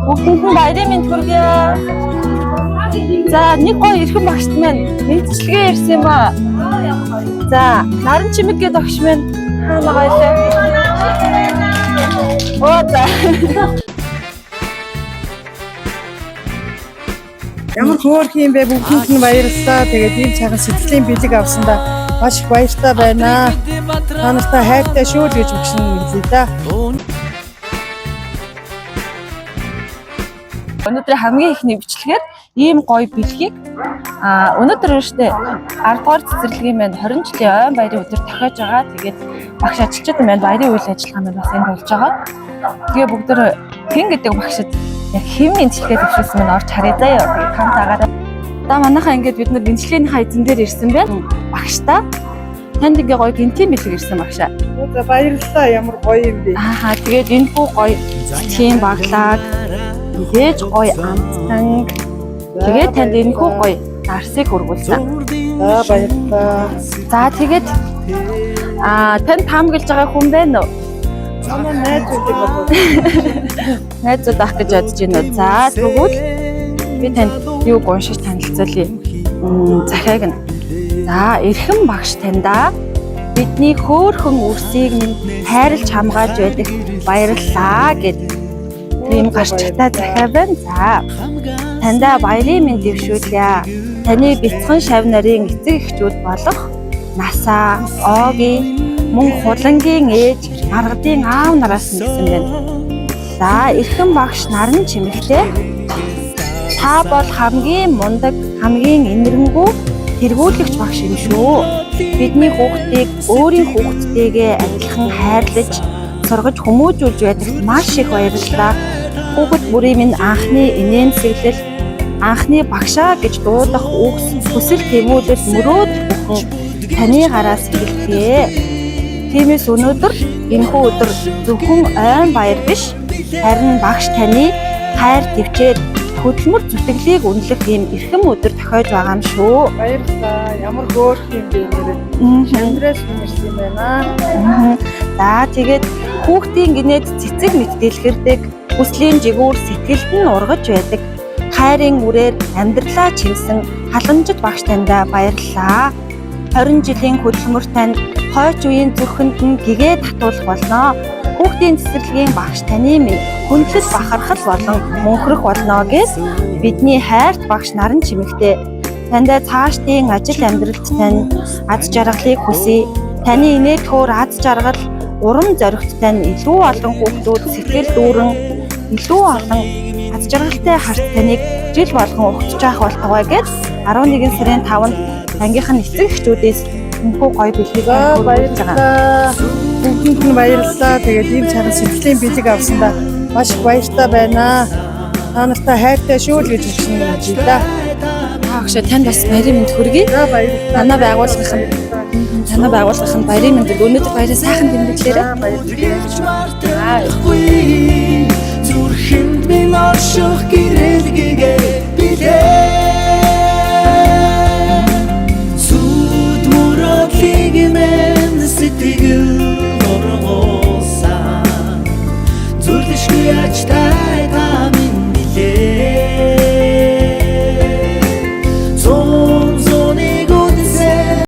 Бүгдэнд нь баярын мэнд хүргэе. За нэг гоё эрхэм багшд маань мэдчилгээ ирсэн юм аа. За наран чимэг гээд багш маань хаана байлаа? Оо за. Ямар хөөрх юм бэ, бүгдэнд нь баярлалаа. Тэгээд ийм цагаан сэтгэлийн бэлэг авсандаа маш их баяртай байна. Та нартай хайртай шүү л гэж өгсөн юм лээ да. Өнөөдөр хамгийн ихний бичлэгээр ийм гоё бэлгийг өнөөдөр өштэй 10 дугаар цэцэрлэгийн маань 20 жилийн ойн баярын өдөр тохиож байгаа. Тэгээд багш ажилчид маань баярын үйл ажиллагаа маань бас энд болж байгаа. Тэгээ бүгд хэн гэдэг багшид яг хэмнэн тэлхээд өвчсөн маань орж харъя заяа. Тэгээд хамтаагаараа да манайхаа ингээд бид нар бэлчлэгийн эзэн дээр ирсэн байна. Багштай танд ингээ гоё гинтийн бэлэг ирсэн багшаа. За баярлалаа, ямар гоё юм бэ. Тэгээд энэ бүх гоё тийм баглаад тэгээж гоё амтан. Тэгээд танд энэ хүү гоё дарсыг хөргүүлсэн. За баярлалаа. За тэгээд танд таамаглаж байгаа хүн байна уу? Манай найзуудыг бодвол Найзууд ах гэж бодож байна уу? За тэгвэл би танд юуг уншиж танилцуулъя. Захиаг нь. За эрхэм багш таньда бидний хөөрхөн үрсийг минь хайрлж хамгааж байдаг баярлалаа гэд ийм гарчтай захиа байна. За таньда баярын мэнд дэвшүүлье. Таны бяцхан шав нарын эцэг эхчүүд болох Насаа, Оги, мөн хулангийн ээж, маргадын аав нараас нэгсэн байна. За эрхэм багш наран чимэгтэй та бол хамгийн мундаг, хамгийн инэрэнгүү тэргүүлэгч багш юм шүү. Бидний хүүхдийг өөрийн хүүхдтэйгээ адилхан хайрлаж, сургаж хүмүүжүүлж байдагт маш их баярлалаа. Хүүхэд бүрийн минь анхны инээнсэглэл, анхны багшаа гэж дуудах хүсэл тэмүүлэл мөрөөдөл бүхэн таны гараас эхэллээ. Тиймээс өнөөдөр энэхүү өдөр зөвхөн ойн баяр биш, харин багш таны хайр твчээр хөдөлмөр зүтгэлийг үнэлэх юм эрхэм өдөр тохиож байгаа юм шүү. баярлалаа. Ямар хөөрх юм бэ нэрээ. Шандраш юмэрсэн юм байна. За тэгээд хүүхдийн гинэд цэцэг мэддэлгэрдэг, хүслийн жигүүр сэтгэлд нь ургаж байдаг. Хайрын үрээр амьдралаа чимсэн халамжит багш таньда баярлалаа. 20 жилийн хөдөлмөр танд хойч үеийн зүрхэнд нь гэгээ татуулах болно. Хүүхдийн цэцэрлэгийн багш таны минь хүндлэл бахархал болон мөнхрөх болно гэж бидний хайрт багш наран чимэгтэй таньда цаашдын ажил амьдралд тань аз жаргалыг хүсье. Таны инээдхүүр аз жаргал, урам зоригт тань илүү олон хүүхдүүд сэтгэл дүүрэн, илүү олон аз жаргалтай харт таныг жил болгон угтж авах болтугай гэж 11 сарын 5-нд ангийнхан эцэг эхчүүдээс энэхүү гоё бэлгийг баярлалаа. Бүгдэнд нь баярлалаа. Тэгээд ийм цагаан сэтгэлийн бэлэг авсандаа маш их баяртай байна. Та нартай хайртай шүү л гэж өгсөн юм лээ да. Багш танд бас баярын мэнд хүргэе. За баярлалаа. Танай байгууллагын баярын мэндийг өнөөдөр баяраа сайхан тэмдэглээрэй. Баярлалаа. Зүрхэнд минь орших гэрэлгээ билээ. Зүд мөрөдлийг минь сэтгэл оргоосан. Зүрлэшгүй ач та